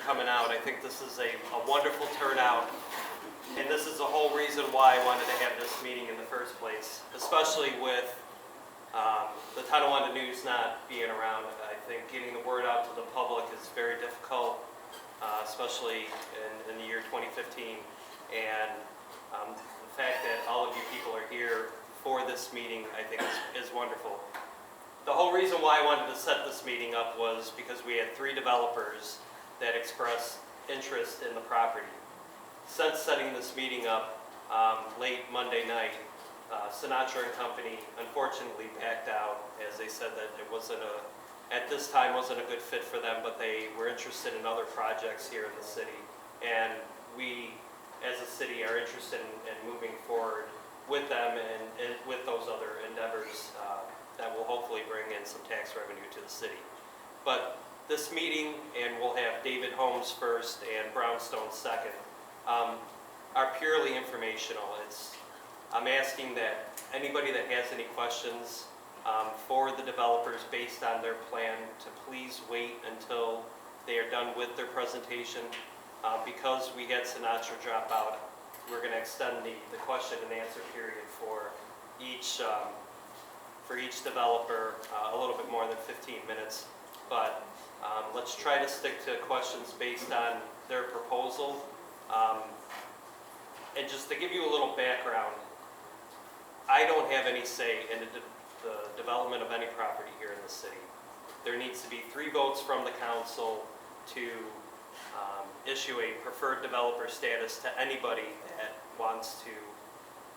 coming out. I think this is a wonderful turnout, and this is the whole reason why I wanted to have this meeting in the first place, especially with the Tonawanda News not being around. I think getting the word out to the public is very difficult, especially in the year 2015, and the fact that all of you people are here for this meeting, I think is wonderful. The whole reason why I wanted to set this meeting up was because we had 3 developers that expressed interest in the property. Since setting this meeting up late Monday night, Sinatra and Company unfortunately backed out, as they said that it wasn't at this time wasn't a good fit for them, but they were interested in other projects here in the city. And we, as a city, are interested in moving forward with them and with those other endeavors that will hopefully bring in some tax revenue to the city. But this meeting, and we'll have David Holmes first and Brownstone second, are purely informational. I'm asking that anybody that has any questions for the developers based on their plan to please wait until they are done with their presentation. Because we had Sinatra drop out, we're going to extend the question and answer period for each developer a little bit more than 15 minutes. But let's try to stick to questions based on their proposal. And just to give you a little background, I don't have any say in the development of any property here in the city. There needs to be 3 votes from the council to issue a preferred developer status to anybody that wants to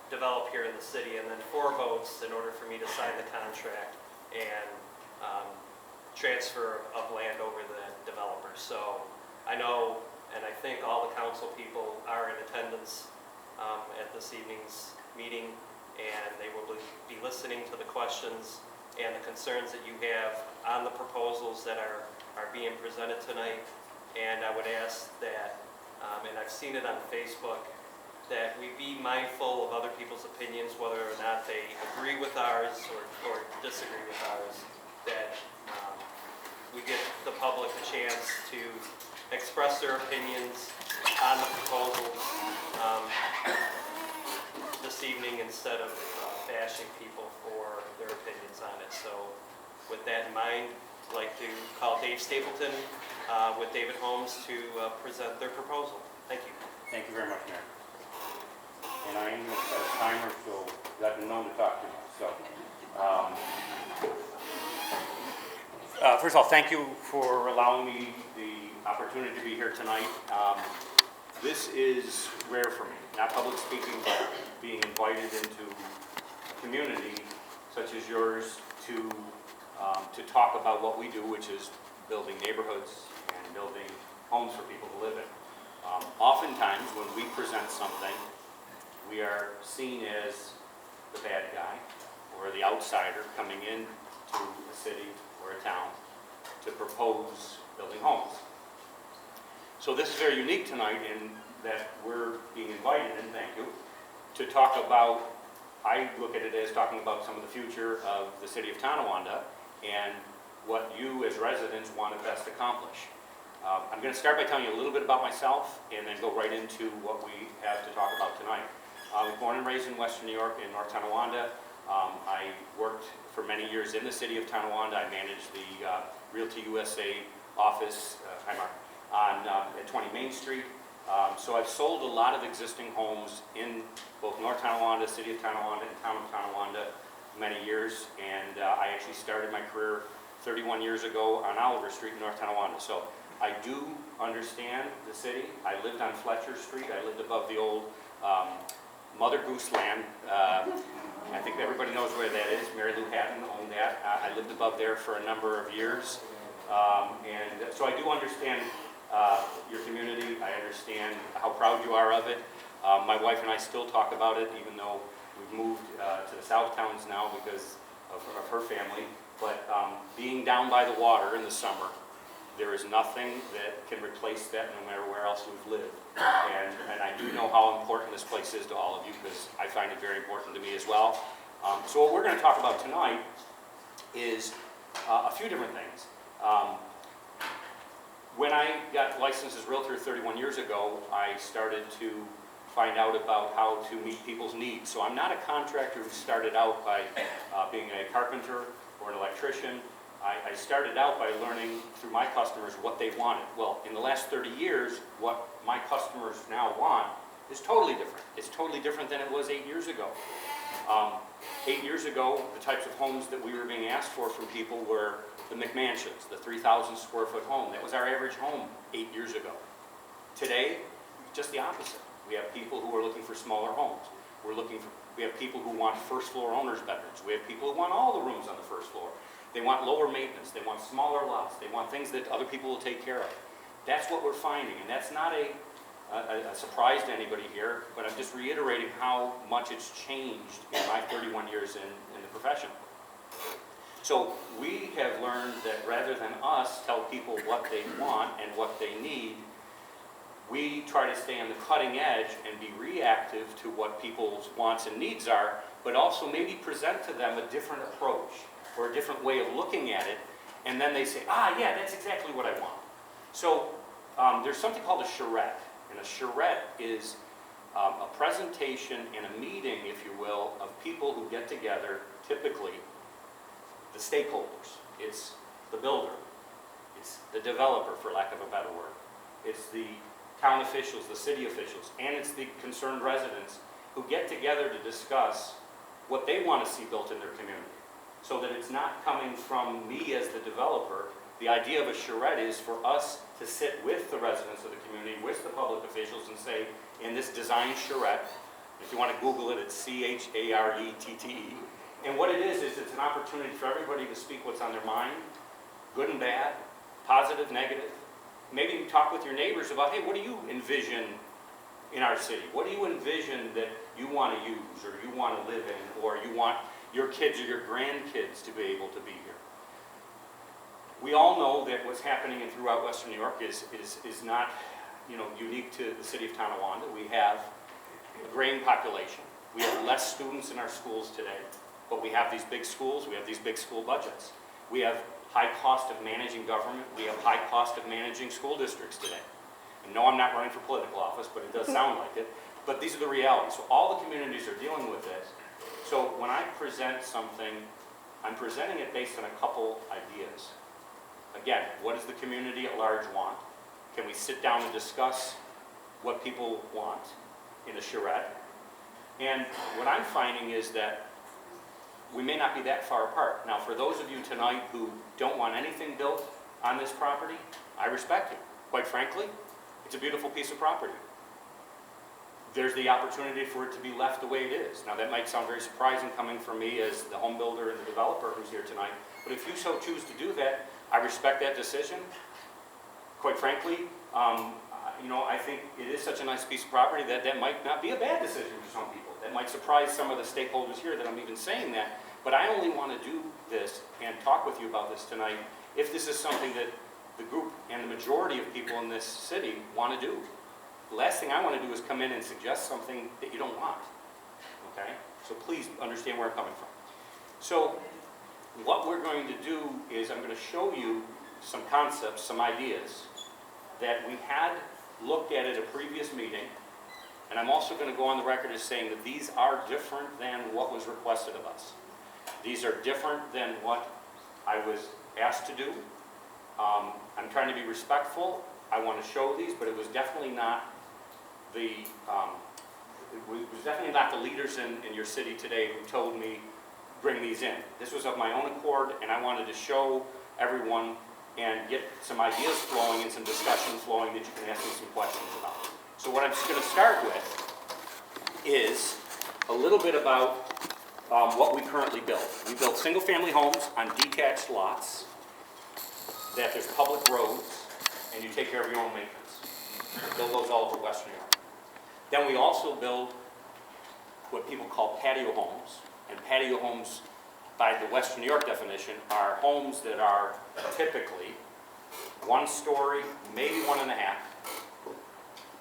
develop here in the city, and then 4 votes in order for me to sign the contract and transfer of land over the developer. So I know, and I think all the council people are in attendance at this evening's meeting, and they will be listening to the questions and the concerns that you have on the proposals that are being presented tonight. And I would ask that, and I've seen it on Facebook, that we be mindful of other people's opinions, whether or not they agree with ours or disagree with ours, that we give the public a chance to express their opinions on the proposals this evening instead of bashing people for their opinions on it. So with that in mind, I'd like to call Dave Stapleton with David Holmes to present their proposal. Thank you. Thank you very much, Mayor. And I am going to set a timer so that you know to talk to me. So, first of all, thank you for allowing me the opportunity to be here tonight. This is rare for me, not public speaking, but being invited into a community such as yours to talk about what we do, which is building neighborhoods and building homes for people to live in. Oftentimes, when we present something, we are seen as the bad guy or the outsider coming into a city or a town to propose building homes. So this is very unique tonight in that we're being invited, and thank you, to talk about, I look at it as talking about some of the future of the city of Tonawanda and what you as residents want to best accomplish. I'm going to start by telling you a little bit about myself and then go right into what we have to talk about tonight. I was born and raised in Western New York in North Tonawanda. I worked for many years in the city of Tonawanda. I managed the Realty USA office at 20 Main Street. So I've sold a lot of existing homes in both North Tonawanda, city of Tonawanda, and town of Tonawanda many years. And I actually started my career 31 years ago on Oliver Street in North Tonawanda. So I do understand the city. I lived on Fletcher Street. I lived above the old Mother Goose Land. I think everybody knows where that is. Mary Lou Hatton owned that. I lived above there for a number of years. And so I do understand your community. I understand how proud you are of it. My wife and I still talk about it, even though we've moved to the South Towns now because of her family. But being down by the water in the summer, there is nothing that can replace that no matter where else we've lived. And I do know how important this place is to all of you because I find it very important to me as well. So what we're going to talk about tonight is a few different things. When I got licensed as Realtor 31 years ago, I started to find out about how to meet people's needs. So I'm not a contractor who started out by being a carpenter or an electrician. I started out by learning through my customers what they wanted. Well, in the last 30 years, what my customers now want is totally different. It's totally different than it was 8 years ago. 8 years ago, the types of homes that we were being asked for from people were the McMansions, the 3,000 square foot home. That was our average home 8 years ago. Today, just the opposite. We have people who are looking for smaller homes. We have people who want first floor owners' bedrooms. We have people who want all the rooms on the first floor. They want lower maintenance. They want smaller lots. They want things that other people will take care of. That's what we're finding, and that's not a surprise to anybody here, but I'm just reiterating how much it's changed in my 31 years in the profession. So we have learned that rather than us tell people what they want and what they need, we try to stay on the cutting edge and be reactive to what people's wants and needs are, but also maybe present to them a different approach or a different way of looking at it, and then they say, yeah, that's exactly what I want. So there's something called a charrette, and a charrette is a presentation and a meeting, if you will, of people who get together, typically the stakeholders. It's the builder, it's the developer, for lack of a better word, it's the town officials, the city officials, and it's the concerned residents who get together to discuss what they want to see built in their community. So that it's not coming from me as the developer. The idea of a charrette is for us to sit with the residents of the community, with the public officials, and say, in this design charrette, if you want to Google it, it's C-H-A-R-E-T-T-E. And what it is it's an opportunity for everybody to speak what's on their mind, good and bad, positive, negative. Maybe you talk with your neighbors about, hey, what do you envision in our city? What do you envision that you want to use or you want to live in, or you want your kids or your grandkids to be able to be here? We all know that what's happening throughout Western New York is not, unique to the city of Tonawanda. We have a graying population. We have less students in our schools today, but we have these big schools, we have these big school budgets. We have high cost of managing government, we have high cost of managing school districts today. And no, I'm not running for political office, but it does sound like it. But these are the realities. So all the communities are dealing with this. So when I present something, I'm presenting it based on a couple ideas. Again, what does the community at large want? Can we sit down and discuss what people want in a charrette? And what I'm finding is that we may not be that far apart. Now, for those of you tonight who don't want anything built on this property, I respect you. Quite frankly, it's a beautiful piece of property. There's the opportunity for it to be left the way it is. Now, that might sound very surprising coming from me as the home builder and the developer who's here tonight, but if you so choose to do that, I respect that decision. Quite frankly, I think it is such a nice piece of property that might not be a bad decision for some people. That might surprise some of the stakeholders here that I'm even saying that, but I only want to do this and talk with you about this tonight if this is something that the group and the majority of people in this city want to do. The last thing I want to do is come in and suggest something that you don't want, okay? So please understand where I'm coming from. So what we're going to do is I'm going to show you some concepts, some ideas that we had looked at a previous meeting, and I'm also going to go on the record as saying that these are different than what was requested of us. These are different than what I was asked to do. I'm trying to be respectful. I want to show these, but it was definitely not the leaders in your city today who told me bring these in. This was of my own accord, and I wanted to show everyone and get some ideas flowing and some discussion flowing that you can ask me some questions about. So what I'm just going to start with is a little bit about what we currently build. We build single-family homes on detached lots, that there's public roads, and you take care of your own maintenance. We build those all over Western New York. Then we also build what people call patio homes, and patio homes, by the Western New York definition, are homes that are typically 1 story, maybe 1.5,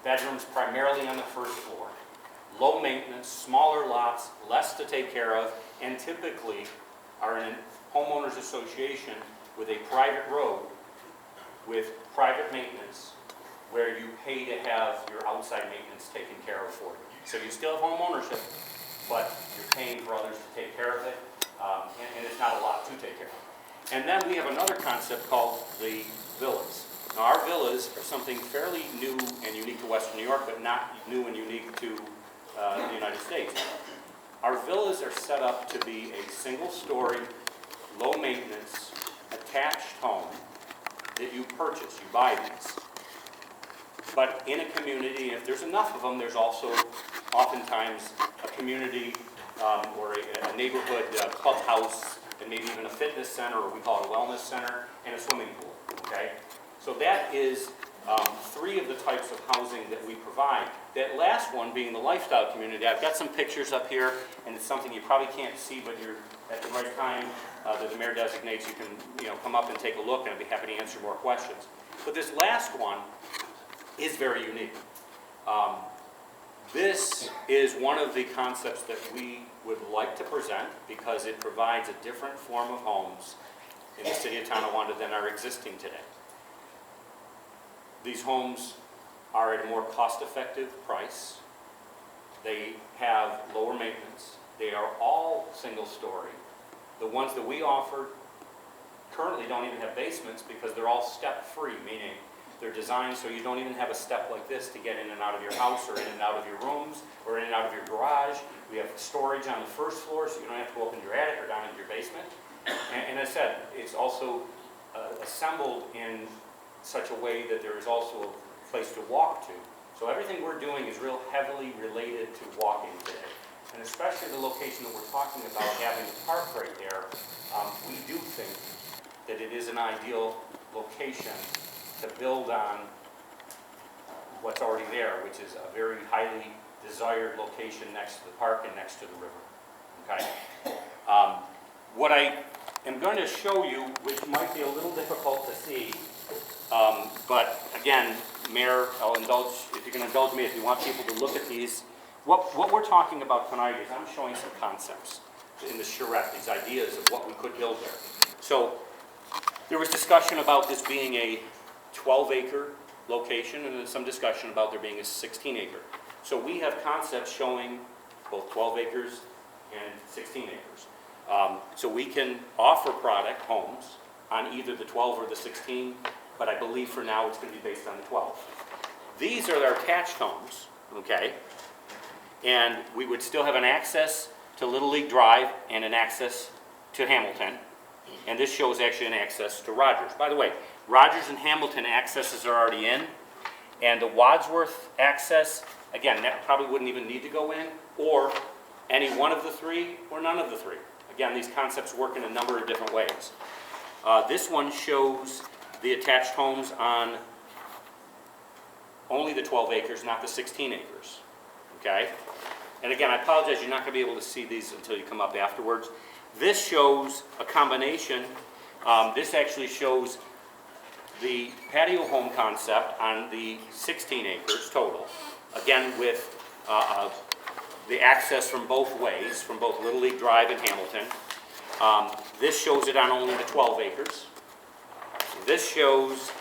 bedrooms primarily on the first floor, low maintenance, smaller lots, less to take care of, and typically are in a homeowners association with a private road with private maintenance where you pay to have your outside maintenance taken care of for you. So you still have home ownership, but you're paying for others to take care of it, and it's not a lot to take care of. And then we have another concept called the villas. Now, our villas are something fairly new and unique to Western New York, but not new and unique to the United States. Our villas are set up to be a single-story, low-maintenance, attached home that you purchase. You buy these. But in a community, if there's enough of them, there's also oftentimes a community or a neighborhood clubhouse, and maybe even a fitness center, or we call it a wellness center, and a swimming pool, okay? So that is three of the types of housing that we provide. That last one being the lifestyle community. I've got some pictures up here, and it's something you probably can't see, but you're at the right time that the mayor designates, you can come up and take a look, and I'd be happy to answer more questions. But this last one is very unique. This is one of the concepts that we would like to present because it provides a different form of homes in the city of Tonawanda than are existing today. These homes are at a more cost-effective price. They have lower maintenance. They are all single-story. The ones that we offer currently don't even have basements because they're all step-free, meaning they're designed so you don't even have a step like this to get in and out of your house or in and out of your rooms or in and out of your garage. We have storage on the first floor so you don't have to go up into your attic or down into your basement. And as I said, it's also assembled in such a way that there is also a place to walk to. So everything we're doing is real heavily related to walking today. And especially the location that we're talking about, having the park right there, we do think that it is an ideal location to build on what's already there, which is a very highly desired location next to the park and next to the river. Okay? What I am going to show you, which might be a little difficult to see, but again, Mayor, I'll indulge, if you're going to indulge me, if you want people to look at these, what we're talking about tonight is I'm showing some concepts in the charrette, these ideas of what we could build there. So there was discussion about this being a 12-acre location, and there's some discussion about there being a 16-acre. So we have concepts showing both 12 acres and 16 acres. So we can offer product homes on either the 12 or the 16, but I believe for now it's going to be based on the 12. These are our attached homes, okay? And we would still have an access to Little League Drive and an access to Hamilton. And this shows actually an access to Rogers. By the way, Rogers and Hamilton accesses are already in, and the Wadsworth access, again, that probably wouldn't even need to go in, or any one of the three, or none of the three. Again, these concepts work in a number of different ways. This one shows the attached homes on only the 12 acres, not the 16 acres, okay? And again, I apologize, you're not going to be able to see these until you come up afterwards. This shows a combination. This actually shows the patio home concept on the 16 acres total, again with the access from both ways, from both Little League Drive and Hamilton. This shows it on only the 12 acres. This shows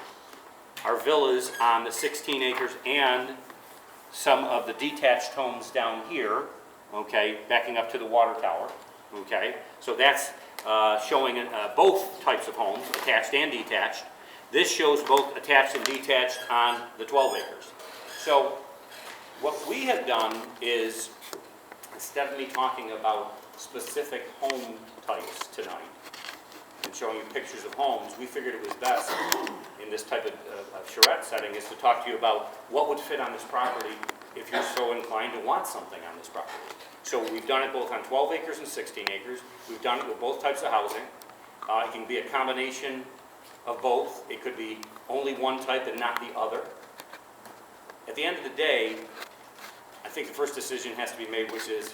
our villas on the 16 acres and some of the detached homes down here, okay, backing up to the water tower, okay. So that's showing both types of homes, attached and detached. This shows both attached and detached on the 12 acres. So what we have done is, instead of me talking about specific home types tonight and showing you pictures of homes, we figured it was best in this type of charrette setting is to talk to you about what would fit on this property if you're so inclined to want something on this property. So we've done it both on 12 acres and 16 acres. We've done it with both types of housing. It can be a combination of both. It could be only one type and not the other. At the end of the day, I think the first decision has to be made, which is,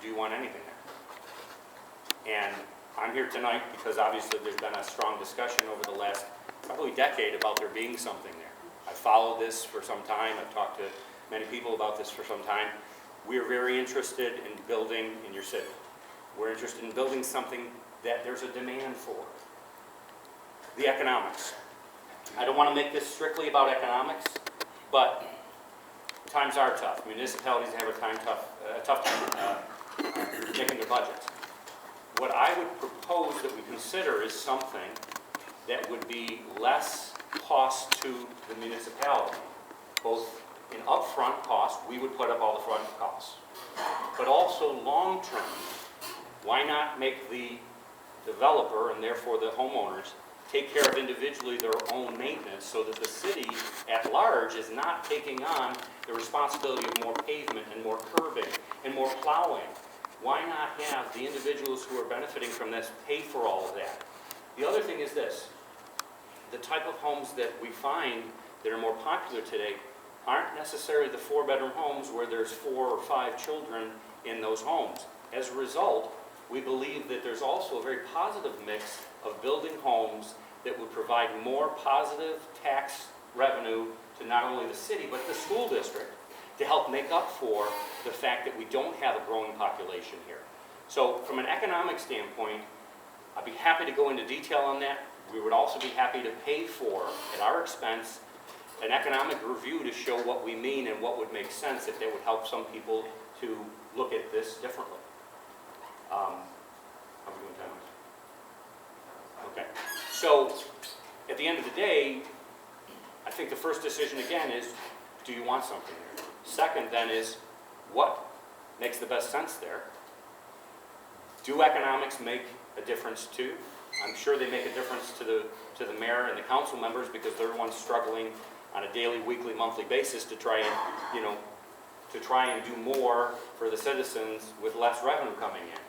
do you want anything there? And I'm here tonight because obviously there's been a strong discussion over the last probably decade about there being something there. I've followed this for some time. I've talked to many people about this for some time. We're very interested in building in your city. We're interested in building something that there's a demand for. The economics. I don't want to make this strictly about economics, but times are tough. Municipalities have a tough time making their budgets. What I would propose that we consider is something that would be less cost to the municipality, both in upfront cost, we would put up all the front costs, but also long-term. Why not make the developer, and therefore the homeowners, take care of individually their own maintenance so that the city at large is not taking on the responsibility of more pavement and more curbing and more plowing? Why not have the individuals who are benefiting from this pay for all of that? The other thing is this: the type of homes that we find that are more popular today aren't necessarily the 4-bedroom homes where there's 4 or 5 children in those homes. As a result, we believe that there's also a very positive mix of building homes that would provide more positive tax revenue to not only the city but the school district, to help make up for the fact that we don't have a growing population here. So from an economic standpoint, I'd be happy to go into detail on that. We would also be happy to pay for, at our expense, an economic review to show what we mean and what would make sense if that would help some people to look at this differently. How are we doing time? Okay. So at the end of the day, I think the first decision again is, do you want something there? Second then is, what makes the best sense there? Do economics make a difference too? I'm sure they make a difference to the mayor and the council members, because they're the ones struggling on a daily, weekly, monthly basis to try and do more for the citizens with less revenue coming in.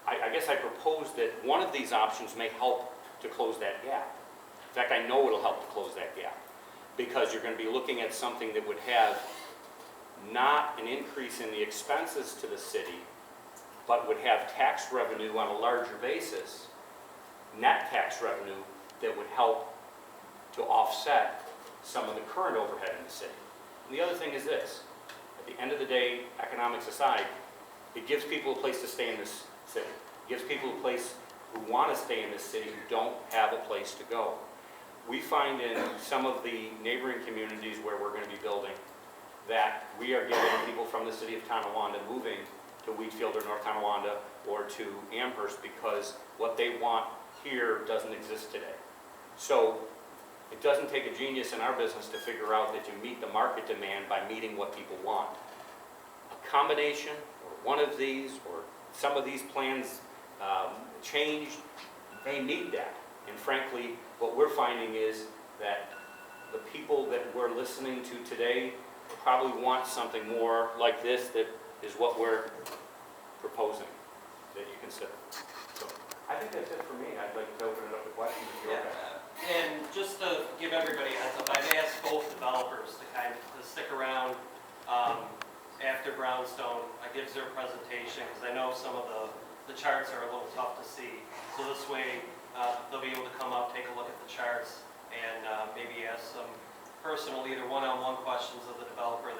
I guess I propose that one of these options may help to close that gap. In fact, I know it'll help to close that gap, because you're going to be looking at something that would have not an increase in the expenses to the city, but would have tax revenue on a larger basis, net tax revenue that would help to offset some of the current overhead in the city. And the other thing is this: at the end of the day, economics aside, it gives people a place to stay in this city. It gives people a place who want to stay in this city who don't have a place to go. We find in some of the neighboring communities where we're going to be building that we are getting people from the city of Tonawanda moving to Wheatfield or North Tonawanda or to Amherst because what they want here doesn't exist today. So it doesn't take a genius in our business to figure out that you meet the market demand by meeting what people want. A combination, or one of these, or some of these plans changed, they need that. And frankly, what we're finding is that the people that we're listening to today probably want something more like this, that is what we're proposing that you consider. So I think that's it for me. I'd like to open it up to questions if you're okay. And just to give everybody a heads up, I've asked both developers to stick around after Brownstone gives their presentation, because I know some of the charts are a little tough to see. So this way, they'll be able to come up, take a look at the charts, and maybe ask some personal, either one-on-one questions of the developer